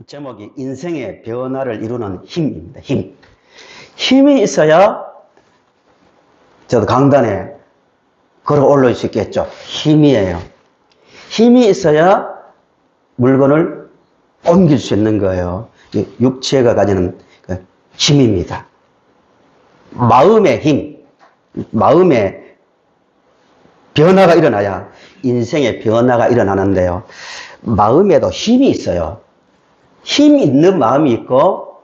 제목이 인생의 변화를 이루는 힘입니다. 힘. 힘이 있어야 저도 강단에 걸어 올릴 수 있겠죠. 힘이에요. 힘이 있어야 물건을 옮길 수 있는 거예요. 육체가 가지는 그 힘입니다. 마음의 힘, 마음의 변화가 일어나야 인생의 변화가 일어나는데요. 마음에도 힘이 있어요. 힘 있는 마음이 있고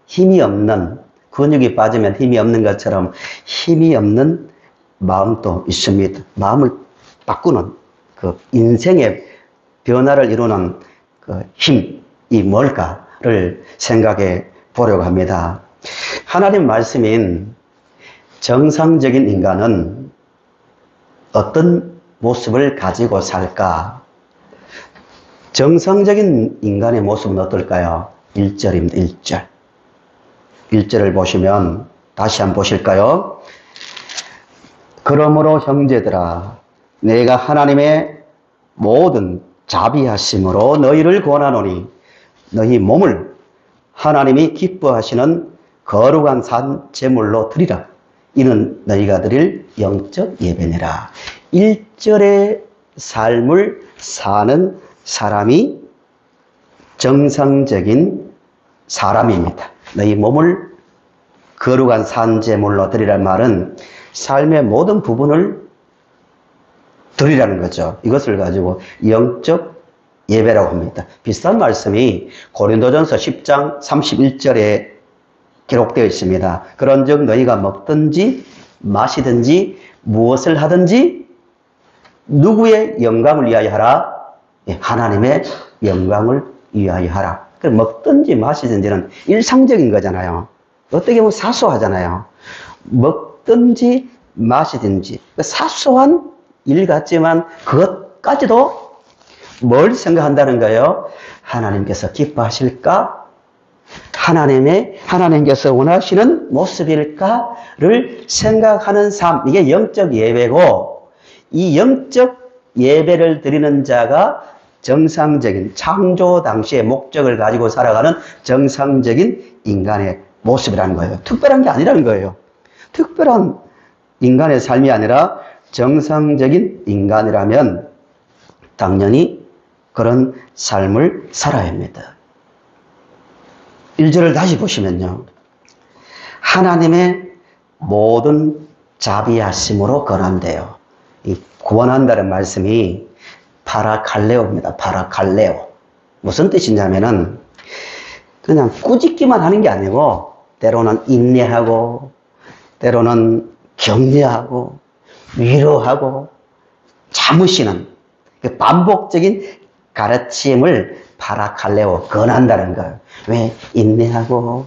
힘이 없는, 근육이 빠지면 힘이 없는 것처럼 힘이 없는 마음도 있습니다. 마음을 바꾸는 그 인생의 변화를 이루는 그 힘이 뭘까를 생각해 보려고 합니다. 하나님 말씀인 정상적인 인간은 어떤 모습을 가지고 살까? 정상적인 인간의 모습은 어떨까요? 1절입니다. 1절. 1절을 보시면 다시 한번 보실까요? 그러므로 형제들아, 내가 하나님의 모든 자비하심으로 너희를 권하노니 너희 몸을 하나님이 기뻐하시는 거룩한 산 제물로 드리라. 이는 너희가 드릴 영적 예배니라. 1절의 삶을 사는 사람이 정상적인 사람입니다. 너희 몸을 거룩한 산 제물로 드리라는 말은 삶의 모든 부분을 드리라는 거죠. 이것을 가지고 영적 예배라고 합니다. 비슷한 말씀이 고린도전서 10장 31절에 기록되어 있습니다. 그런즉 너희가 먹든지 마시든지 무엇을 하든지 누구의 영광을 위하여 하라? 하나님의 영광을 위하여 하라. 그럼 먹든지 마시든지는 일상적인 거잖아요. 어떻게 보면 사소하잖아요. 먹든지 마시든지 사소한 일 같지만 그것까지도 뭘 생각한다는 거예요? 하나님께서 기뻐하실까? 하나님께서 원하시는 모습일까를 생각하는 삶. 이게 영적 예배고, 이 영적 예배를 드리는 자가 정상적인 창조 당시의 목적을 가지고 살아가는 정상적인 인간의 모습이라는 거예요. 특별한 게 아니라는 거예요. 특별한 인간의 삶이 아니라 정상적인 인간이라면 당연히 그런 삶을 살아야 합니다. 1절을 다시 보시면요. 하나님의 모든 자비하심으로 권한대요. 이 권한다는 말씀이 파라칼레오입니다. 파라칼레오. 무슨 뜻이냐면은 그냥 꾸짖기만 하는 게 아니고 때로는 인내하고 때로는 격려하고 위로하고 참으시는 반복적인 가르침을 파라칼레오 권한다는 거예요. 왜? 인내하고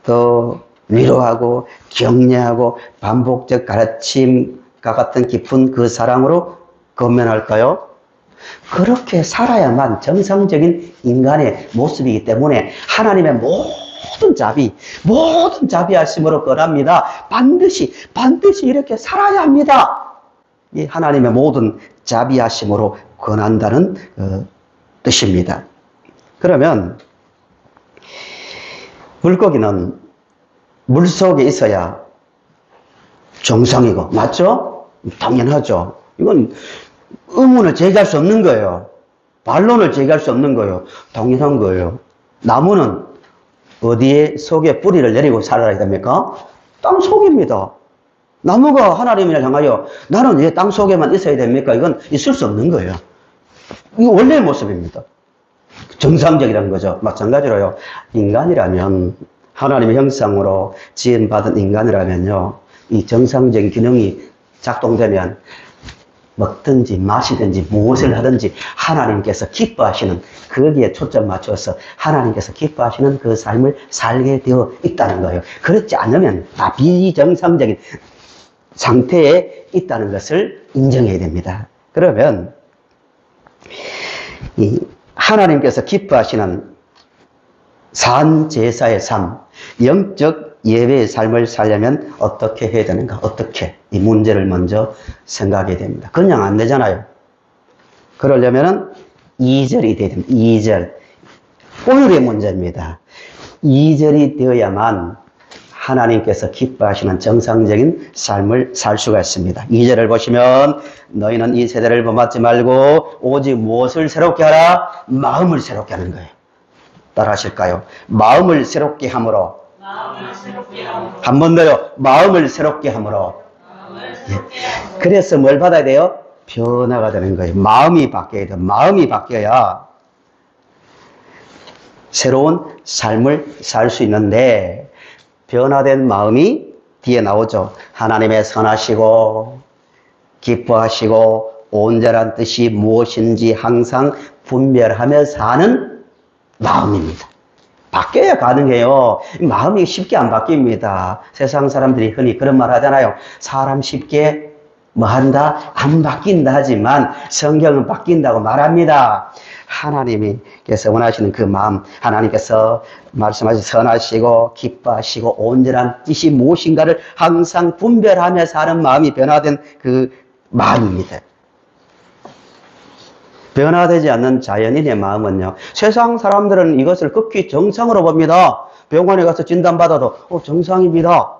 또 위로하고 격려하고 반복적 가르침과 같은 깊은 그 사랑으로 건면할까요? 그렇게 살아야만 정상적인 인간의 모습이기 때문에 하나님의 모든 자비하심으로 권합니다. 반드시 이렇게 살아야 합니다. 이 하나님의 모든 자비하심으로 권한다는 뜻입니다. 그러면 물고기는 물속에 있어야 정상이고, 맞죠? 당연하죠. 이건 의문을 제기할 수 없는 거예요. 반론을 제기할 수 없는 거예요. 당연한 거예요. 나무는 어디에 속에 뿌리를 내리고 살아야 됩니까? 땅 속입니다. 나무가 하나님을 향하여 나는 왜 땅 속에만 있어야 됩니까? 이건 있을 수 없는 거예요. 이게 원래의 모습입니다. 정상적이라는 거죠. 마찬가지로요. 인간이라면, 하나님의 형상으로 지음받은 인간이라면요, 이 정상적인 기능이 작동되면 먹든지 마시든지 무엇을 하든지 하나님께서 기뻐하시는, 거기에 초점 맞춰서 하나님께서 기뻐하시는 그 삶을 살게 되어 있다는 거예요. 그렇지 않으면 다 비정상적인 상태에 있다는 것을 인정해야 됩니다. 그러면 이 하나님께서 기뻐하시는 산제사의 삶, 영적 예배의 삶을 살려면 어떻게 해야 되는가? 어떻게? 이 문제를 먼저 생각해야 됩니다. 그냥 안 되잖아요. 그러려면 2절이 돼야 됩니다. 2절. 오늘의 문제입니다. 2절이 되어야만 하나님께서 기뻐하시는 정상적인 삶을 살 수가 있습니다. 2절을 보시면 너희는 이 세대를 본받지 말고 오직 무엇을 새롭게 하라? 마음을 새롭게 하는 거예요. 따라 하실까요? 마음을 새롭게 함으로. 한 번 더요. 마음을 새롭게 함으로. 예. 그래서 뭘 받아야 돼요? 변화가 되는 거예요. 마음이 바뀌어야 돼요. 마음이 바뀌어야 새로운 삶을 살 수 있는데 변화된 마음이 뒤에 나오죠. 하나님의 선하시고 기뻐하시고 온전한 뜻이 무엇인지 항상 분별하며 사는 마음입니다. 바뀌어야 가능해요. 마음이 쉽게 안 바뀝니다. 세상 사람들이 흔히 그런 말 하잖아요. 사람 쉽게 뭐 한다? 안 바뀐다 하지만 성경은 바뀐다고 말합니다. 하나님께서 원하시는 그 마음, 하나님께서 말씀하신 선하시고 기뻐하시고 온전한 뜻이 무엇인가를 항상 분별하며 사는 마음이 변화된 그 마음입니다. 변화되지 않는 자연인의 마음은요, 세상 사람들은 이것을 극히 정상으로 봅니다. 병원에 가서 진단받아도 정상입니다.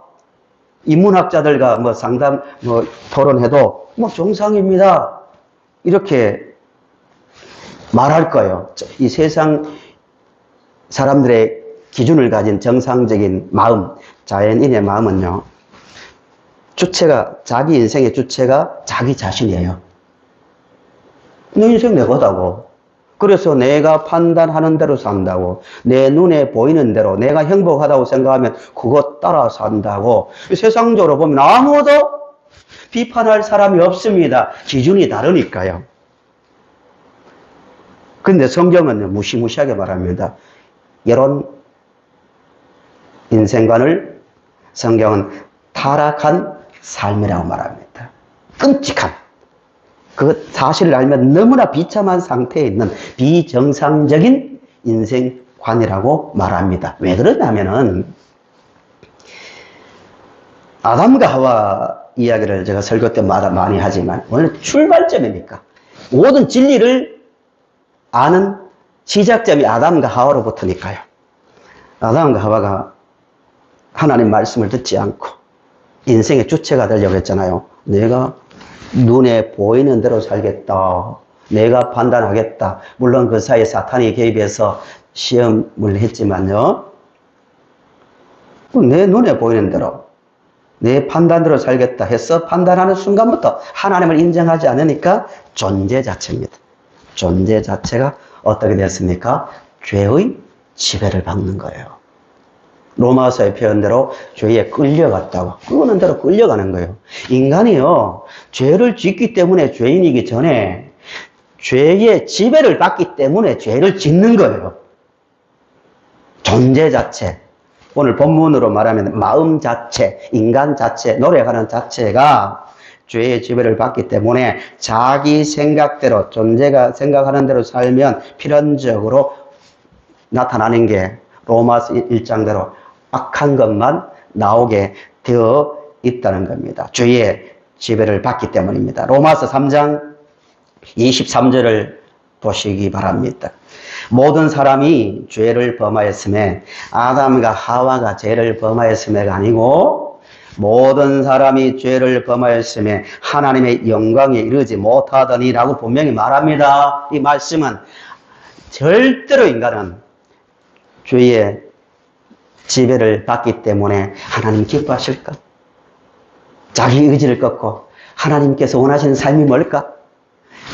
인문학자들과 뭐 상담, 토론해도 정상입니다. 이렇게 말할 거예요. 이 세상 사람들의 기준을 가진 정상적인 마음, 자연인의 마음은요, 자기 인생의 주체가 자기 자신이에요. 내 인생 내 거다고. 그래서 내가 판단하는 대로 산다고. 내 눈에 보이는 대로 내가 행복하다고 생각하면 그것 따라 산다고. 세상적으로 보면 아무도 비판할 사람이 없습니다. 기준이 다르니까요. 근데 성경은 무시무시하게 말합니다. 이런 인생관을 성경은 타락한 삶이라고 말합니다. 끔찍한. 그 사실을 알면 너무나 비참한 상태에 있는 비정상적인 인생관이라고 말합니다. 왜 그러냐면은 아담과 하와 이야기를 제가 설교 때마다 많이 하지만 오늘 출발점이니까 모든 진리를 아는 시작점이 아담과 하와로부터니까요. 아담과 하와가 하나님 말씀을 듣지 않고 인생의 주체가 되려고 했잖아요. 내가 눈에 보이는 대로 살겠다. 내가 판단하겠다. 물론 그 사이에 사탄이 개입해서 시험을 했지만요. 내 눈에 보이는 대로 내 판단대로 살겠다 해서 판단하는 순간부터 하나님을 인정하지 않으니까 존재 자체입니다. 존재 자체가 어떻게 됐습니까? 죄의 지배를 받는 거예요. 로마서의 표현대로 죄에 끌려갔다고. 그거는 대로 끌려가는 거예요. 인간이요, 죄를 짓기 때문에 죄인이기 전에 죄의 지배를 받기 때문에 죄를 짓는 거예요. 존재 자체. 오늘 본문으로 말하면 마음 자체, 인간 자체, 노력하는 자체가 죄의 지배를 받기 때문에 자기 생각대로, 존재가 생각하는 대로 살면 필연적으로 나타나는 게 로마서 1장대로 악한 것만 나오게 되어 있다는 겁니다. 죄의 지배를 받기 때문입니다. 로마서 3장 23절을 보시기 바랍니다. 모든 사람이 죄를 범하였음에 아담과 하와가 죄를 범하였음에가 아니고 모든 사람이 죄를 범하였음에 하나님의 영광에 이르지 못하더니라고 분명히 말합니다. 이 말씀은 절대로 인간은 죄의 지배를 받기 때문에 하나님 기뻐하실까? 자기 의지를 꺾고 하나님께서 원하시는 삶이 뭘까?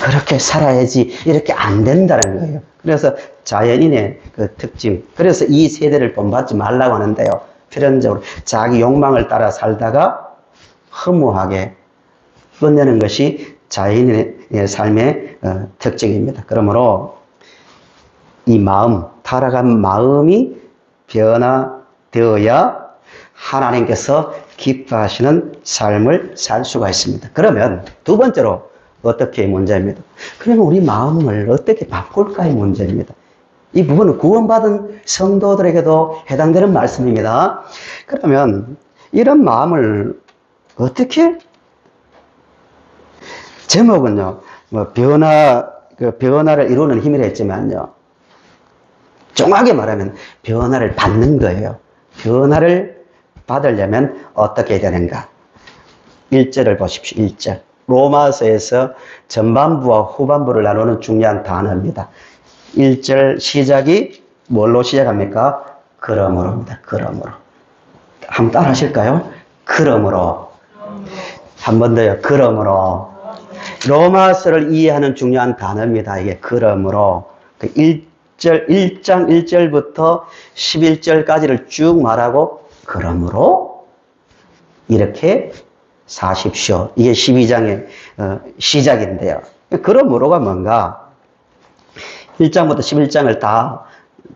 그렇게 살아야지 이렇게 안 된다는 거예요. 그래서 자연인의 그 특징, 그래서 이 세대를 본받지 말라고 하는데요. 필연적으로 자기 욕망을 따라 살다가 허무하게 끝내는 것이 자연인의 삶의 특징입니다. 그러므로 이 마음, 타락한 마음이 변화되어야 하나님께서 기뻐하시는 삶을 살 수가 있습니다. 그러면 두 번째로 어떻게 문제입니다. 그러면 우리 마음을 어떻게 바꿀까의 문제입니다. 이 부분은 구원받은 성도들에게도 해당되는 말씀입니다. 그러면 이런 마음을 어떻게? 제목은요, 변화를 이루는 힘이라 했지만요. 정확하게 말하면 변화를 받는 거예요. 변화를 받으려면 어떻게 되는가? 1절을 보십시오. 1절. 로마서에서 전반부와 후반부를 나누는 중요한 단어입니다. 1절 시작이 뭘로 시작합니까? 그러므로입니다. 그러므로. 한번 따라 하실까요? 그러므로. 한 번 더요. 그러므로. 로마서를 이해하는 중요한 단어입니다. 이게 그러므로. 1장 1절부터 11절까지를 쭉 말하고 그러므로 이렇게 사십시오. 이게 12장의 시작인데요. 그러므로가 뭔가 1장부터 11장을 다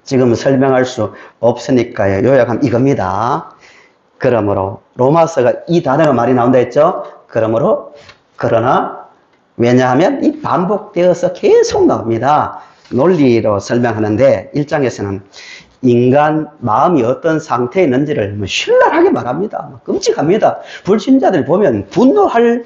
지금 설명할 수 없으니까요. 요약하면 이겁니다. 그러므로 로마서가 이 단어가 많이 나온다 했죠. 그러므로 그러나 왜냐하면 이 반복되어서 계속 나옵니다. 논리로 설명하는데 1장에서는 인간 마음이 어떤 상태에 있는지를 신랄하게 말합니다. 끔찍합니다. 불신자들 보면 분노할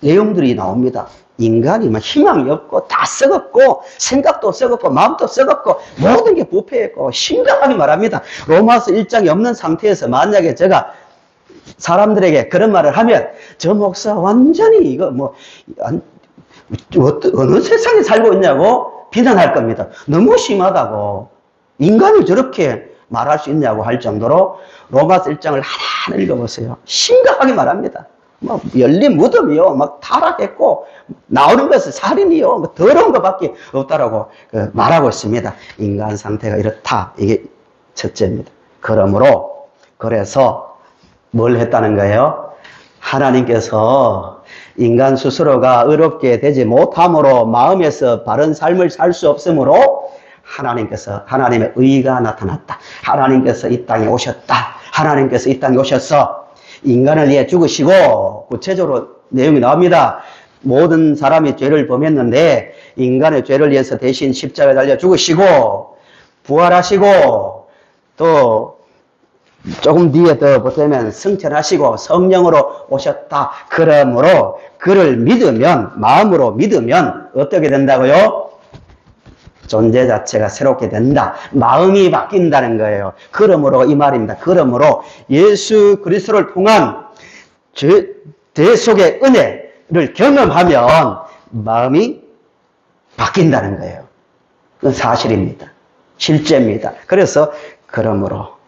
내용들이 나옵니다. 인간이 희망이 없고 다 썩었고 생각도 썩었고 마음도 썩었고 모든 게 부패했고 심각하게 말합니다. 로마서 1장이 없는 상태에서 만약에 제가 사람들에게 그런 말을 하면 저 목사 완전히 이거 어느 세상에 살고 있냐고 비난할 겁니다. 너무 심하다고. 인간이 저렇게 말할 수 있냐고 할 정도로 로마서 1장을 하나하나 읽어보세요. 심각하게 말합니다. 열린 무덤이요. 타락했고, 나오는 것은 살인이요. 더러운 것밖에 없다라고 말하고 있습니다. 인간 상태가 이렇다. 이게 첫째입니다. 그러므로, 그래서 뭘 했다는 거예요? 하나님께서 인간 스스로가 의롭게 되지 못함으로 마음에서 바른 삶을 살 수 없으므로 하나님께서 하나님의 의가 나타났다. 하나님께서 이 땅에 오셨다. 하나님께서 이 땅에 오셔서 인간을 위해 죽으시고 구체적으로 내용이 나옵니다. 모든 사람이 죄를 범했는데 인간의 죄를 위해서 대신 십자가에 달려 죽으시고 부활하시고 또 조금 뒤에 더 보태면 승천하시고 성령으로 오셨다. 그러므로 그를 믿으면 마음으로 믿으면 어떻게 된다고요? 존재 자체가 새롭게 된다. 마음이 바뀐다는 거예요. 그러므로 이 말입니다. 그러므로 예수 그리스도를 통한 죄 속의 은혜를 경험하면 마음이 바뀐다는 거예요. 그건 사실입니다. 실제입니다. 그래서 그러므로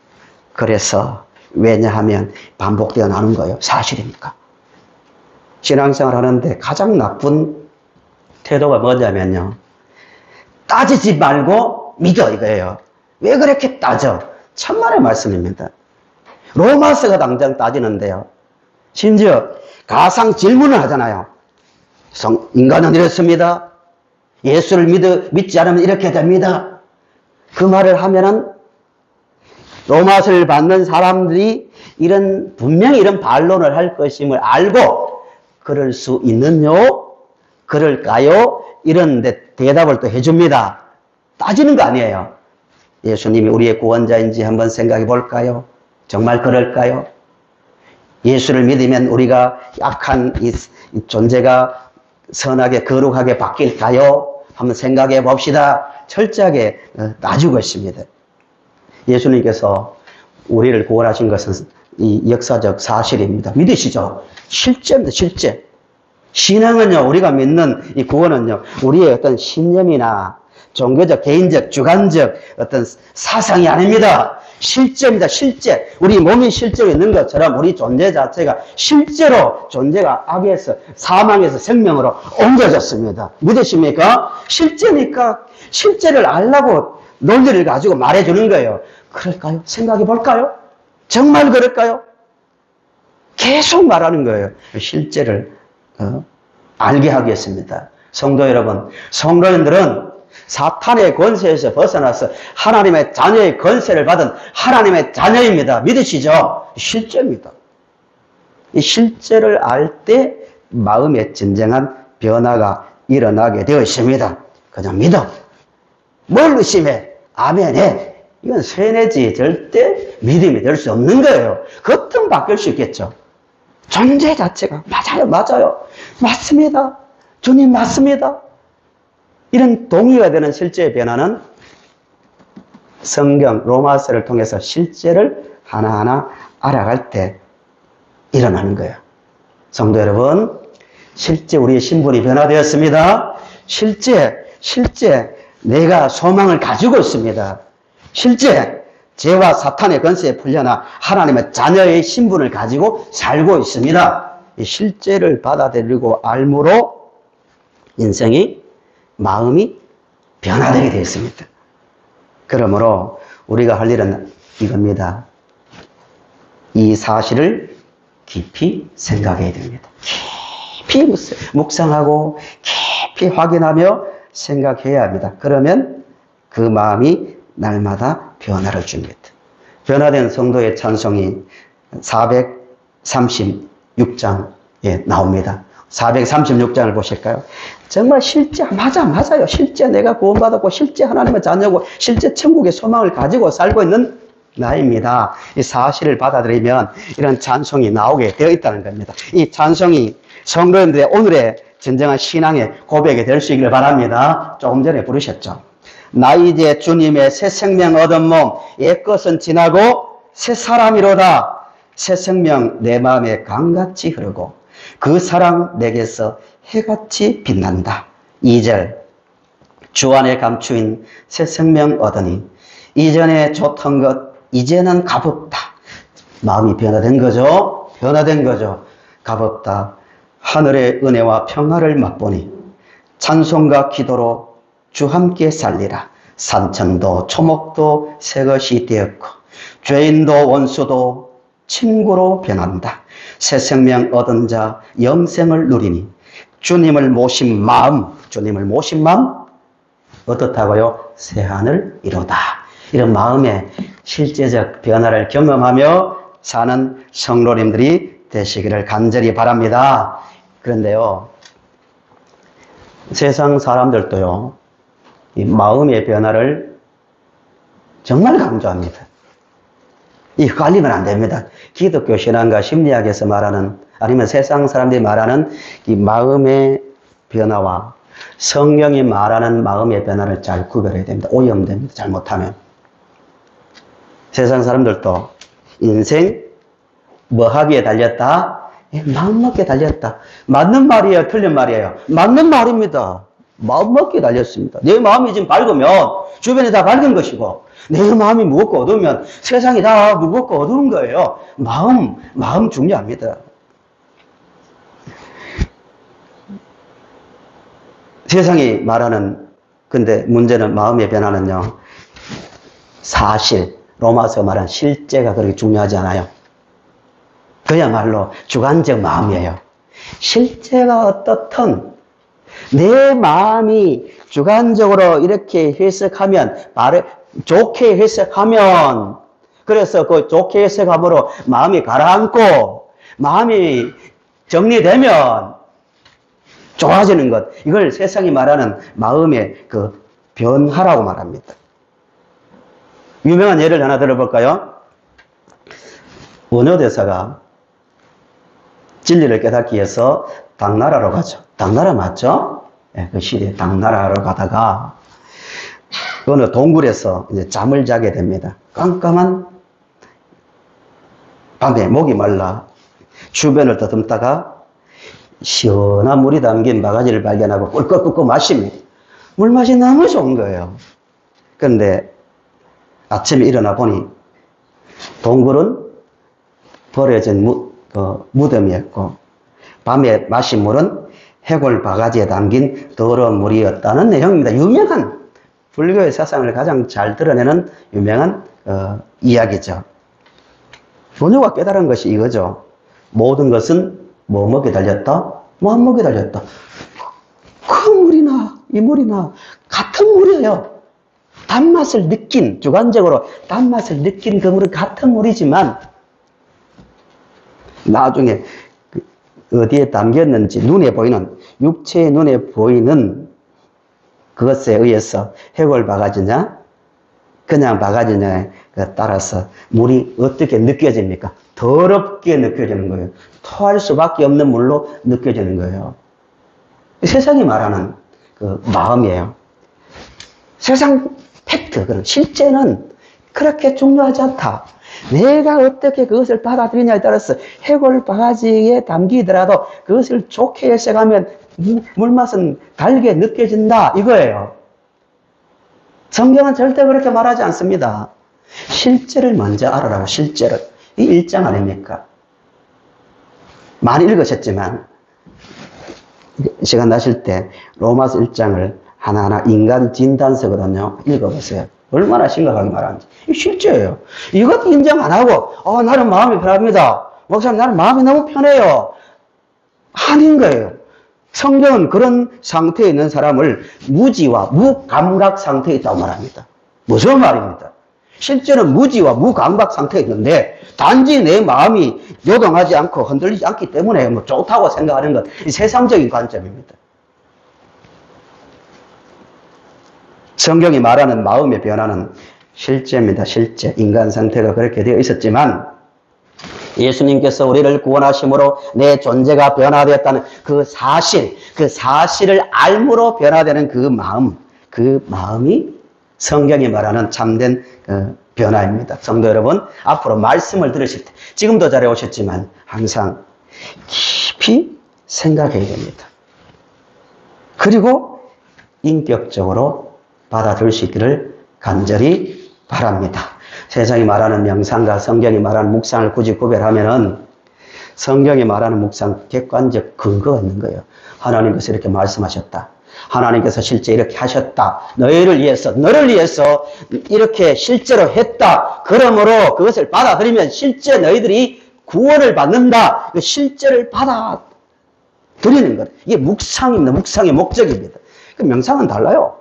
그래서 왜냐하면 반복되어 나오는 거예요. 사실이니까. 신앙생활 하는데 가장 나쁜 태도가 뭐냐면요. 따지지 말고 믿어 이거예요. 왜 그렇게 따져? 천만의 말씀입니다. 로마서가 당장 따지는데요. 심지어 가상 질문을 하잖아요. 인간은 이렇습니다. 예수를 믿지 않으면 이렇게 됩니다. 그 말을 하면은 로마서를 받는 사람들이 분명히 이런 반론을 할 것임을 알고 그럴 수 있느뇨? 그럴까요? 이런 대답을 또 해줍니다. 따지는 거 아니에요. 예수님이 우리의 구원자인지 한번 생각해 볼까요? 정말 그럴까요? 예수를 믿으면 우리가 약한 이 존재가 선하게 거룩하게 바뀔까요? 한번 생각해 봅시다. 철저하게 따지고 있습니다. 예수님께서 우리를 구원하신 것은 이 역사적 사실입니다. 믿으시죠? 실제입니다. 실제. 신앙은요, 우리가 믿는 이 구원은요, 우리의 어떤 신념이나 종교적, 개인적, 주관적 어떤 사상이 아닙니다. 실제입니다. 실제. 우리 몸이 실제로 있는 것처럼 우리 존재 자체가 실제로 존재가 악에서, 사망에서 생명으로 옮겨졌습니다. 믿으십니까? 실제니까 실제를 알라고 논리를 가지고 말해주는 거예요. 그럴까요? 생각해 볼까요? 정말 그럴까요? 계속 말하는 거예요. 실제를 알게 하겠습니다. 성도 여러분, 성도님들은 사탄의 권세에서 벗어나서 하나님의 자녀의 권세를 받은 하나님의 자녀입니다. 믿으시죠? 실제입니다. 이 실제를 알 때 마음의 진정한 변화가 일어나게 되어 있습니다. 그냥 믿어. 뭘 의심해? 아멘해. 이건 쇠뇌지 절대 믿음이 될 수 없는 거예요. 겉은 바뀔 수 있겠죠. 존재 자체가 맞아요. 맞습니다. 주님 맞습니다. 이런 동의가 되는 실제의 변화는 성경, 로마서를 통해서 실제를 하나하나 알아갈 때 일어나는 거예요. 성도 여러분, 실제 우리의 신분이 변화되었습니다. 실제 내가 소망을 가지고 있습니다. 실제 죄와 사탄의 권세에 풀려나 하나님의 자녀의 신분을 가지고 살고 있습니다. 이 실제를 받아들이고 알므로 인생이, 마음이 변화되게 되어 있습니다. 그러므로 우리가 할 일은 이겁니다. 이 사실을 깊이 생각해야 됩니다. 깊이 묵상하고 깊이 확인하며 생각해야 합니다. 그러면 그 마음이 날마다 변화를 줍니다. 변화된 성도의 찬송이 436장에 나옵니다. 436장을 보실까요? 정말 실제, 맞아요. 실제 내가 구원받았고, 실제 하나님의 자녀고, 실제 천국의 소망을 가지고 살고 있는 나입니다. 이 사실을 받아들이면 이런 찬송이 나오게 되어 있다는 겁니다. 이 찬송이 성도님들의 오늘의 진정한 신앙의 고백이 될 수 있기를 바랍니다. 조금 전에 부르셨죠. 나 이제 주님의 새 생명 얻은 몸, 옛것은 지나고 새 사람이로다. 새 생명 내 마음에 강같이 흐르고 그 사랑 내게서 해같이 빛난다. 2절 주 안에 감추인 새 생명 얻으니 이전에 좋던 것 이제는 값없다. 마음이 변화된 거죠. 값없다. 하늘의 은혜와 평화를 맛보니 찬송과 기도로 주 함께 살리라. 산천도 초목도 새것이 되었고 죄인도 원수도 친구로 변한다. 새 생명 얻은 자 영생을 누리니 주님을 모신 마음 어떻다고요? 새하늘 이로다. 이런 마음의 실제적 변화를 경험하며 사는 성도님들이 되시기를 간절히 바랍니다. 그런데요, 세상 사람들도요, 이 마음의 변화를 정말 강조합니다. 이 헷갈리면 안 됩니다. 기독교 신앙과 심리학에서 말하는, 아니면 세상 사람들이 말하는 이 마음의 변화와 성경이 말하는 마음의 변화를 잘 구별해야 됩니다. 오염됩니다. 잘못하면. 세상 사람들도 인생 뭐 하기에 달렸다? 마음먹기에 달렸다. 맞는 말이에요? 틀린 말이에요? 맞는 말입니다. 마음먹기에 달렸습니다. 내 마음이 지금 밝으면 주변이 다 밝은 것이고 내 마음이 무겁고 어두우면 세상이 다 무겁고 어두운 거예요. 마음 중요합니다. 세상이 말하는, 근데 문제는 마음의 변화는요, 사실, 로마서 말하는 실제가 그렇게 중요하지 않아요. 그야말로 주관적 마음이에요. 실제가 어떻든 내 마음이 주관적으로 이렇게 해석하면, 좋게 해석하면, 그래서 그 좋게 해석함으로 마음이 가라앉고 마음이 정리되면 좋아지는 것, 이걸 세상이 말하는 마음의 그 변화라고 말합니다. 유명한 예를 하나 들어볼까요? 원효대사가 진리를 깨닫기 위해서 당나라로 가죠. 당나라 맞죠? 네, 그 시대에 당나라로 가다가 어느 동굴에서 이제 잠을 자게 됩니다. 깜깜한 밤에 목이 말라 주변을 더듬다가 시원한 물이 담긴 바가지를 발견하고 꿀꺽꿀꺽 마십니다. 물맛이 너무 좋은 거예요. 그런데 아침에 일어나 보니 동굴은 버려진 무덤이었고 밤에 마신 물은 해골 바가지에 담긴 더러운 물이었다는 내용입니다. 유명한, 불교의 사상을 가장 잘 드러내는 유명한 이야기죠. 원효가 깨달은 것이 이거죠. 모든 것은 뭐 먹게 달렸다? 마음 먹게 달렸다. 그 물이나 이 물이나 같은 물이에요. 단맛을 느낀, 주관적으로 단맛을 느낀 그 물은 같은 물이지만 나중에 어디에 담겼는지 눈에 보이는, 육체의 눈에 보이는 그것에 의해서 해골 바가지냐 그냥 바가지냐에 따라서 물이 어떻게 느껴집니까? 더럽게 느껴지는 거예요. 토할 수밖에 없는 물로 느껴지는 거예요. 세상이 말하는 그 마음이에요. 세상 팩트, 그런 실제는 그렇게 중요하지 않다. 내가 어떻게 그것을 받아들이냐에 따라서 해골 바가지에 담기더라도 그것을 좋게 해석하면 물맛은 달게 느껴진다 이거예요. 성경은 절대 그렇게 말하지 않습니다. 실제를 먼저 알아라고, 실제를. 이 1장 아닙니까? 많이 읽으셨지만 시간 나실 때 로마서 1장을 하나하나 인간 진단서거든요. 읽어보세요. 얼마나 심각하게 말하는지. 이 실제예요. 이것도 인정 안 하고 나는 마음이 편합니다. 목사님 나는 마음이 너무 편해요. 아닌 거예요. 성경은 그런 상태에 있는 사람을 무지와 무감각 상태에 있다고 말합니다. 무슨 말입니다. 실제는 무지와 무감각 상태에 있는데 단지 내 마음이 요동하지 않고 흔들리지 않기 때문에 뭐 좋다고 생각하는 것, 이 세상적인 관점입니다. 성경이 말하는 마음의 변화는 실제입니다. 실제. 인간 상태가 그렇게 되어 있었지만 예수님께서 우리를 구원하심으로 내 존재가 변화되었다는 그 사실을 알므로 변화되는 그 마음이 성경이 말하는 참된 변화입니다. 성도 여러분, 앞으로 말씀을 들으실 때, 지금도 잘해 오셨지만 항상 깊이 생각해야 됩니다. 그리고 인격적으로 받아들일 수 있기를 간절히 바랍니다. 세상이 말하는 명상과 성경이 말하는 묵상을 굳이 구별하면은 성경이 말하는 묵상 객관적 근거가 있는 거예요. 하나님께서 이렇게 말씀하셨다. 하나님께서 실제 이렇게 하셨다. 너를 위해서 이렇게 실제로 했다. 그러므로 그것을 받아들이면 실제 너희들이 구원을 받는다. 그 실제를 받아들이는 것. 이게 묵상입니다. 묵상의 목적입니다. 그 명상은 달라요.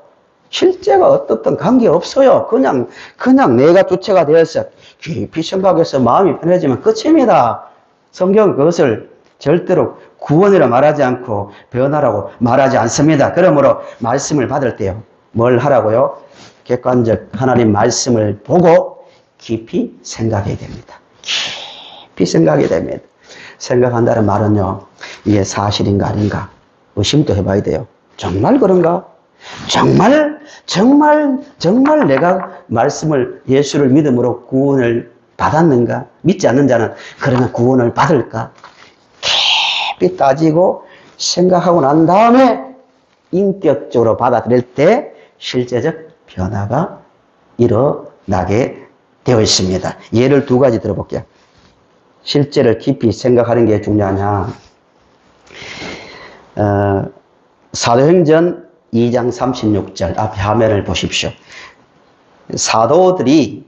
실제가 어떻든 관계없어요. 그냥 내가 주체가 되어서 깊이 생각해서 마음이 편해지면 끝입니다. 성경은 그것을 절대로 구원이라 말하지 않고 변화라고 말하지 않습니다. 그러므로 말씀을 받을 때요. 뭘 하라고요? 객관적 하나님 말씀을 보고 깊이 생각해야 됩니다. 깊이 생각해야 됩니다. 생각한다는 말은요. 이게 사실인가 아닌가 의심도 해봐야 돼요. 정말 그런가? 정말 내가 말씀을 예수를 믿음으로 구원을 받았는가? 믿지 않는 자는 그러면 구원을 받을까? 깊이 따지고 생각하고 난 다음에 인격적으로 받아들일 때 실제적 변화가 일어나게 되어 있습니다. 예를 두 가지 들어볼게요. 실제를 깊이 생각하는 게 중요하냐? 사도행전 2장 36절 앞에 화면을 보십시오. 사도들이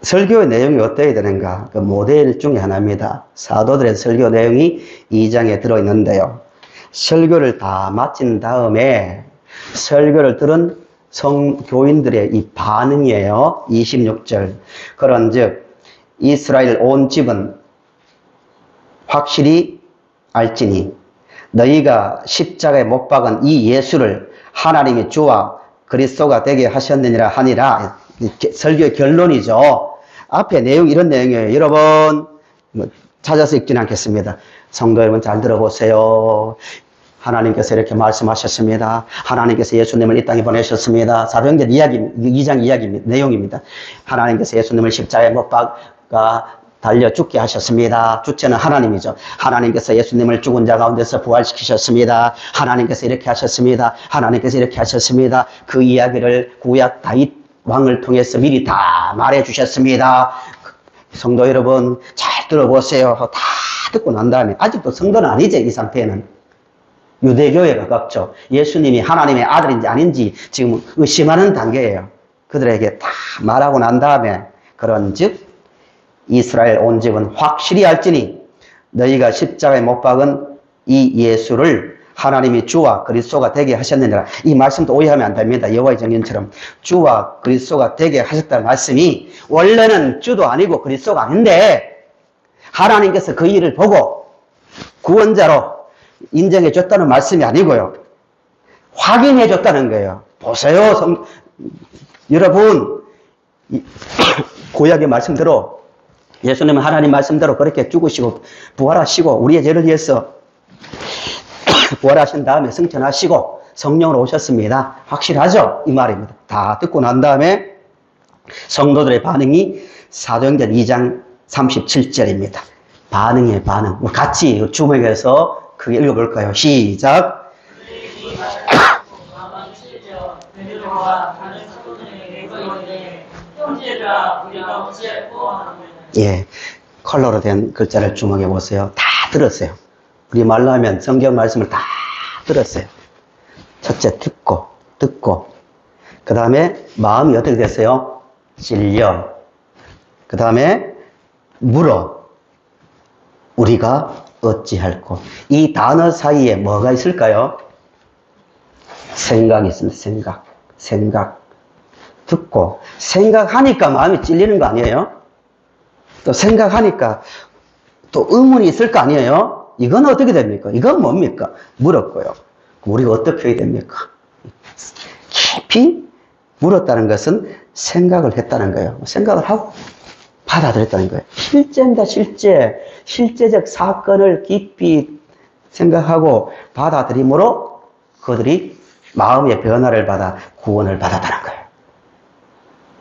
설교의 내용이 어떠해야 되는가? 그 모델 중에 하나입니다. 사도들의 설교 내용이 2장에 들어있는데요. 설교를 다 마친 다음에 설교를 들은 교인들의 이 반응이에요. 26절. 그런즉 이스라엘 온 집은 확실히 알지니 너희가 십자가에 못 박은 이 예수를 하나님이 주와 그리스도가 되게 하셨느니라 하니라. 설교의 결론이죠. 앞에 내용 이런 내용이에요. 여러분 찾아서 읽지는 않겠습니다. 성도 여러분 잘 들어보세요. 하나님께서 이렇게 말씀하셨습니다. 하나님께서 예수님을 이 땅에 보내셨습니다. 사도행전 2장 이야기 내용입니다. 하나님께서 예수님을 십자가에 못 박아 달려 죽게 하셨습니다. 주체는 하나님이죠. 하나님께서 예수님을 죽은 자 가운데서 부활시키셨습니다. 하나님께서 이렇게 하셨습니다. 하나님께서 이렇게 하셨습니다. 그 이야기를 구약 다윗 왕을 통해서 미리 다 말해 주셨습니다. 성도 여러분 잘 들어보세요. 다 듣고 난 다음에 아직도 성도는 아니죠. 이 상태에는 유대교에 가깝죠. 예수님이 하나님의 아들인지 아닌지 지금 의심하는 단계예요. 그들에게 다 말하고 난 다음에 그런즉 이스라엘 온 집은 확실히 알지니 너희가 십자가에 못 박은 이 예수를 하나님이 주와 그리스도가 되게 하셨느니라. 이 말씀도 오해하면 안 됩니다. 여호와의 정인처럼 주와 그리스도가 되게 하셨다는 말씀이 원래는 주도 아니고 그리스도가 아닌데 하나님께서 그 일을 보고 구원자로 인정해 줬다는 말씀이 아니고요. 확인해 줬다는 거예요. 보세요. 여러분 구약의 말씀대로 예수님은 하나님 말씀대로 그렇게 죽으시고 부활하시고 우리의 죄를 위해서 부활하신 다음에 승천하시고 성령으로 오셨습니다. 확실하죠? 이 말입니다. 다 듣고 난 다음에 성도들의 반응이 사도행전 2장 37절입니다. 반응의 반응. 같이 주목해서 크게 읽어볼까요? 시작. 예, 컬러로 된 글자를 주목해 보세요. 다 들었어요. 우리 말로 하면 성경 말씀을 다 들었어요. 첫째 듣고 그 다음에 마음이 어떻게 됐어요? 찔려. 그 다음에 물어. 우리가 어찌할꼬. 이 단어 사이에 뭐가 있을까요? 생각이 있습니다. 생각. 듣고 생각하니까 마음이 찔리는 거 아니에요? 또 생각하니까 또 의문이 있을 거 아니에요? 이건 어떻게 됩니까? 이건 뭡니까? 물었고요. 우리가 어떻게 해야 됩니까? 깊이 물었다는 것은 생각을 했다는 거예요. 생각을 하고 받아들였다는 거예요. 실제입니다. 실제적 사건을 깊이 생각하고 받아들임으로 그들이 마음의 변화를 받아 구원을 받았다는 거예요.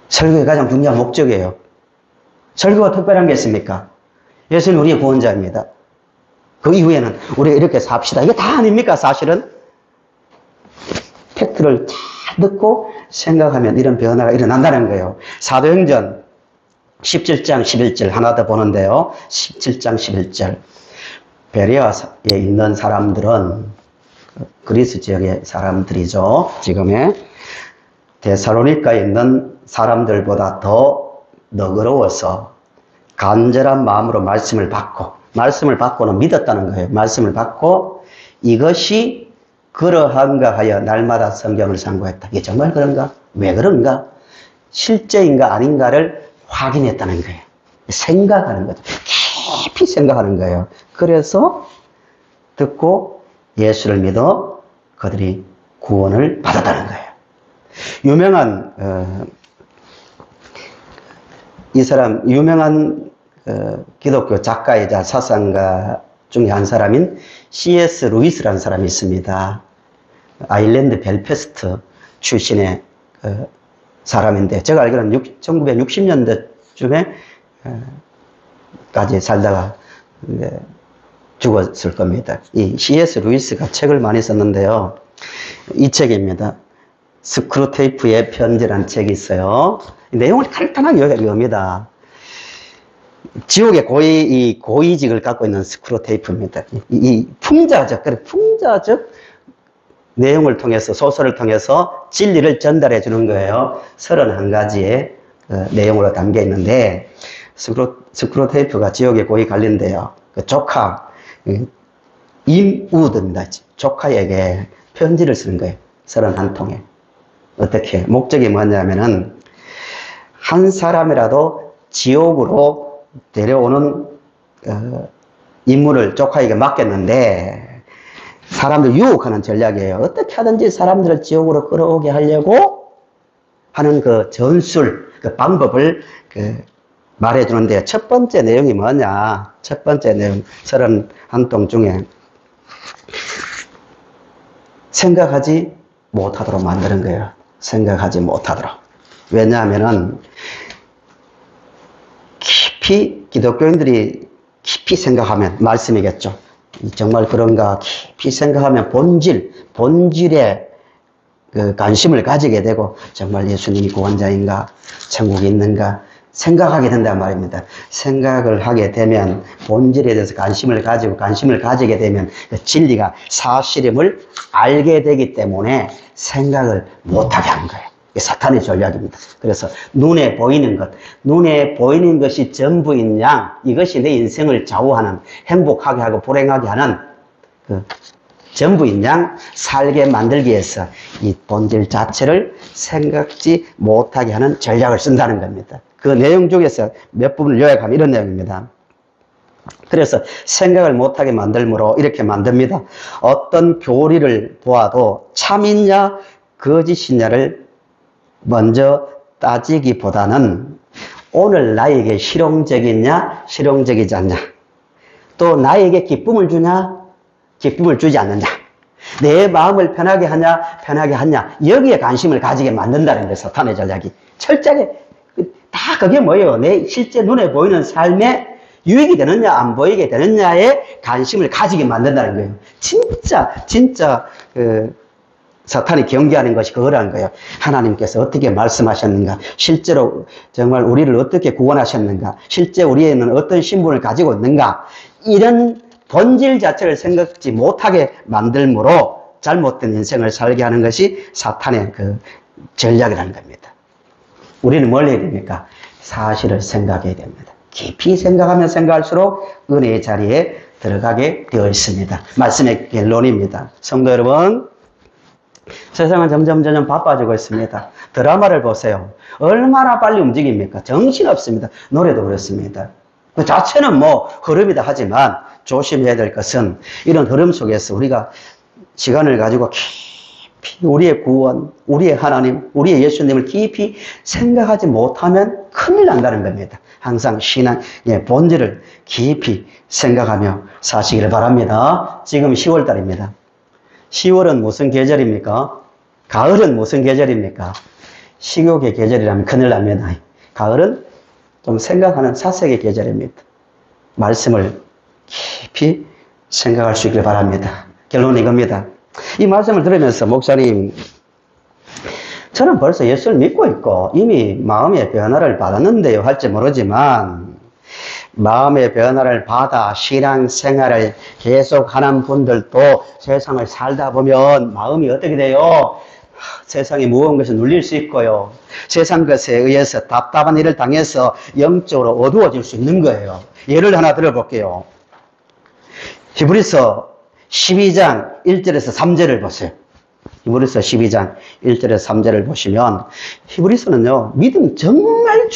설교의 가장 중요한 목적이에요. 설교가 특별한 게 있습니까? 예수는 우리의 구원자입니다. 그 이후에는 우리가 이렇게 삽시다. 이게 다 아닙니까? 사실은 팩트를 잘 듣고 생각하면 이런 변화가 일어난다는 거예요. 사도행전 17장 11절 하나 더 보는데요. 17장 11절 베레아에 있는 사람들은 그리스 지역의 사람들이죠. 지금의 데살로니가에 있는 사람들보다 더 너그러워서 간절한 마음으로 말씀을 받고는 믿었다는 거예요. 말씀을 받고 이것이 그러한가 하여 날마다 성경을 상고했다. 이게 정말 그런가? 왜 그런가? 실제인가 아닌가를 확인했다는 거예요. 생각하는 거죠. 깊이 생각하는 거예요. 그래서 듣고 예수를 믿어 그들이 구원을 받았다는 거예요. 유명한 이 사람 유명한 기독교 작가이자 사상가 중에 한 사람인 C.S. 루이스라는 사람이 있습니다. 아일랜드 벨패스트 출신의 사람인데 제가 알기로는 1960년대쯤에 까지 살다가 죽었을 겁니다. 이 C.S. 루이스가 책을 많이 썼는데요. 이 책입니다. 스크루테이프의 편지라는 책이 있어요. 내용을 간단하게 요약합니다. 지옥의 고위직을 갖고 있는 스크루테이프입니다. 이 풍자적 내용을 통해서, 소설을 통해서 진리를 전달해 주는 거예요. 31가지의 내용으로 담겨 있는데, 스크루테이프가 지옥의 고위 관리인데요. 그 조카, 임우드입니다. 조카에게 편지를 쓰는 거예요. 31통에. 어떻게? 목적이 뭐냐면은, 한 사람이라도 지옥으로 데려오는 임무를 조카에게 맡겼는데 사람들 유혹하는 전략이에요. 어떻게 하든지 사람들을 지옥으로 끌어오게 하려고 하는 그 전술, 그 방법을 말해주는데 첫 번째 내용이 뭐냐? 첫 번째 내용 31통 중에 생각하지 못하도록 만드는 거예요. 생각하지 못하도록. 왜냐하면은 기독교인들이 깊이 생각하면 말씀이겠죠. 정말 그런가 깊이 생각하면 본질에 그 관심을 가지게 되고 정말 예수님이 구원자인가 천국이 있는가 생각하게 된단 말입니다. 생각을 하게 되면 본질에 대해서 관심을 가지게 되면 그 진리가 사실임을 알게 되기 때문에 생각을 못하게 하는 거예요. 사탄의 전략입니다. 그래서 눈에 보이는 것이 전부인 양, 이것이 내 인생을 좌우하는, 행복하게 하고 불행하게 하는 그 전부인 양 살게 만들기 위해서 이 본질 자체를 생각지 못하게 하는 전략을 쓴다는 겁니다. 그 내용 중에서 몇 부분을 요약하면 이런 내용입니다. 그래서 생각을 못하게 만들므로 이렇게 만듭니다. 어떤 교리를 보아도 참이냐 거짓이냐를 먼저 따지기보다는 오늘 나에게 실용적이냐 실용적이지 않냐, 또 나에게 기쁨을 주냐 기쁨을 주지 않느냐, 내 마음을 편하게 하냐, 여기에 관심을 가지게 만든다는 거예요, 사탄의 전략이. 철저하게, 다 그게 뭐예요? 내 실제 눈에 보이는 삶에 유익이 되느냐, 안 보이게 되느냐에 관심을 가지게 만든다는 거예요. 진짜, 사탄이 경계하는 것이 그거라는 거예요. 하나님께서 어떻게 말씀하셨는가? 실제로 정말 우리를 어떻게 구원하셨는가? 실제 우리에는 어떤 신분을 가지고 있는가? 이런 본질 자체를 생각지 못하게 만들므로 잘못된 인생을 살게 하는 것이 사탄의 그 전략이라는 겁니다. 우리는 뭘 해야 됩니까? 사실을 생각해야 됩니다. 깊이 생각하면 생각할수록 은혜의 자리에 들어가게 되어 있습니다. 말씀의 결론입니다. 성도 여러분, 세상은 점점 바빠지고 있습니다. 드라마를 보세요. 얼마나 빨리 움직입니까? 정신없습니다. 노래도 그렇습니다. 그 자체는 뭐 흐름이다 하지만 조심해야 될 것은 이런 흐름 속에서 우리가 시간을 가지고 깊이 우리의 구원, 우리의 하나님, 우리의 예수님을 깊이 생각하지 못하면 큰일 난다는 겁니다. 항상 신앙의 본질을 깊이 생각하며 사시기를 바랍니다. 지금 10월달입니다. 10월은 무슨 계절입니까? 가을은 무슨 계절입니까? 식욕의 계절이라면 큰일 납니다. 가을은 좀 생각하는 사색의 계절입니다. 말씀을 깊이 생각할 수 있길 바랍니다. 결론은 이겁니다. 이 말씀을 들으면서 목사님, 저는 벌써 예수를 믿고 있고 이미 마음의 변화를 받았는데요 할지 모르지만, 마음의 변화를 받아 신앙생활을 계속하는 분들도 세상을 살다 보면 마음이 어떻게 돼요? 세상에 무거운 것을 눌릴 수 있고요. 세상 것에 의해서 답답한 일을 당해서 영적으로 어두워질 수 있는 거예요. 예를 하나 들어볼게요. 히브리서 12장 1절에서 3절을 보세요. 히브리서 12장 1절에서 3절을 보시면, 히브리서는요, 믿음 정말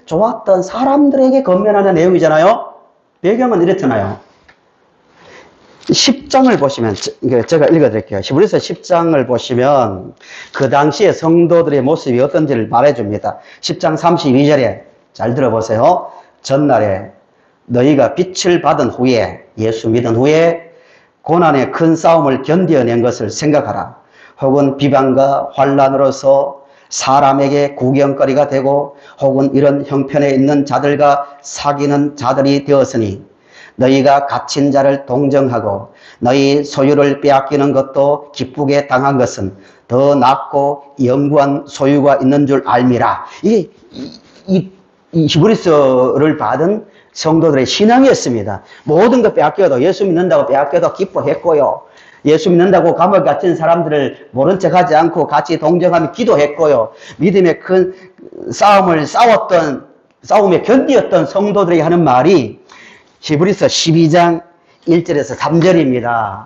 좋았던 사람들에게 건면하는 내용이잖아요. 배경은 이렇잖아요. 10장을 보시면, 제가 읽어드릴게요. 히브리서 10장을 보시면 그 당시의 성도들의 모습이 어떤지를 말해줍니다. 10장 32절에 잘 들어보세요. 전날에 너희가 빛을 받은 후에, 예수 믿은 후에 고난의 큰 싸움을 견뎌낸 것을 생각하라. 혹은 비방과 환난으로서 사람에게 구경거리가 되고 혹은 이런 형편에 있는 자들과 사귀는 자들이 되었으니, 너희가 갇힌 자를 동정하고 너희 소유를 빼앗기는 것도 기쁘게 당한 것은 더 낫고 영구한 소유가 있는 줄 알미라. 이게 이 히브리서를 받은 성도들의 신앙이었습니다. 모든 것 빼앗겨도, 예수 믿는다고 빼앗겨도 기뻐했고요. 예수 믿는다고 감옥 갇힌 사람들을 모른 척하지 않고 같이 동정하며 기도했고요. 믿음의 큰 싸움에 견디었던 성도들에게 하는 말이 히브리서 12장 1절에서 3절입니다.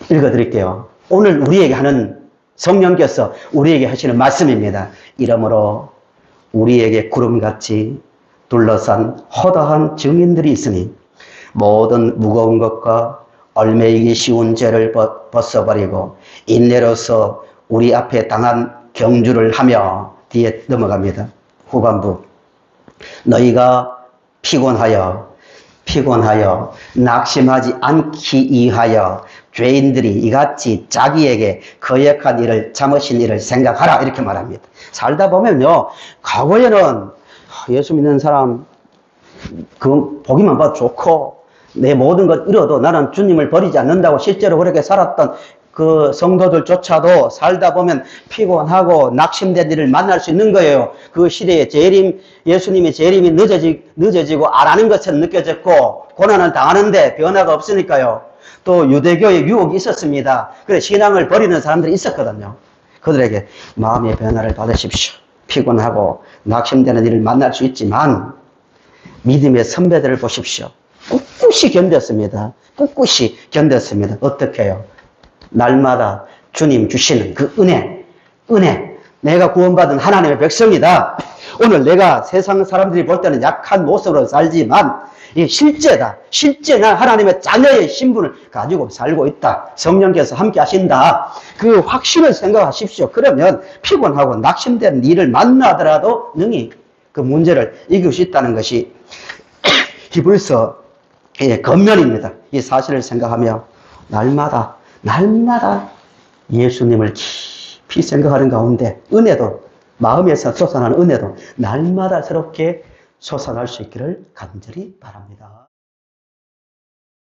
읽어드릴게요. 오늘 우리에게 하는, 성령께서 우리에게 하시는 말씀입니다. 이러므로 우리에게 구름같이 둘러싼 허다한 증인들이 있으니 모든 무거운 것과 얽매이기 쉬운 죄를 벗어버리고 인내로서 우리 앞에 당한 경주를 하며, 뒤에 넘어갑니다. 후반부. 너희가 피곤하여 낙심하지 않기 위하여 죄인들이 이같이 자기에게 거역한 일을, 참으신 일을 생각하라, 이렇게 말합니다. 살다 보면요, 과거에는 예수 믿는 사람 그 보기만 봐도 좋고 내 모든 것 잃어도 나는 주님을 버리지 않는다고 실제로 그렇게 살았던 그 성도들조차도 살다 보면 피곤하고 낙심된 일을 만날 수 있는 거예요. 그 시대에 예수님의 재림이 늦어지고 안 하는 것처럼 느껴졌고, 고난을 당하는데 변화가 없으니까요. 또 유대교의 유혹이 있었습니다. 그래서 신앙을 버리는 사람들이 있었거든요. 그들에게 마음의 변화를 받으십시오. 피곤하고 낙심되는 일을 만날 수 있지만 믿음의 선배들을 보십시오. 꿋꿋이 견뎠습니다. 꿋꿋이 견뎠습니다. 어떻게 해요? 날마다 주님 주시는 그 은혜, 내가 구원받은 하나님의 백성이다. 오늘 내가 세상 사람들이 볼 때는 약한 모습으로 살지만 이게 실제다. 실제 난 하나님의 자녀의 신분을 가지고 살고 있다. 성령께서 함께 하신다. 그 확신을 생각하십시오. 그러면 피곤하고 낙심된 일을 만나더라도 능히 그 문제를 이길 수 있다는 것이 히브리서의 겉면입니다. 이 사실을 생각하며 날마다 날마다 예수님을 깊이 생각하는 가운데 은혜도, 마음에서 솟아나는 은혜도 날마다 새롭게 솟아날 수 있기를 간절히 바랍니다.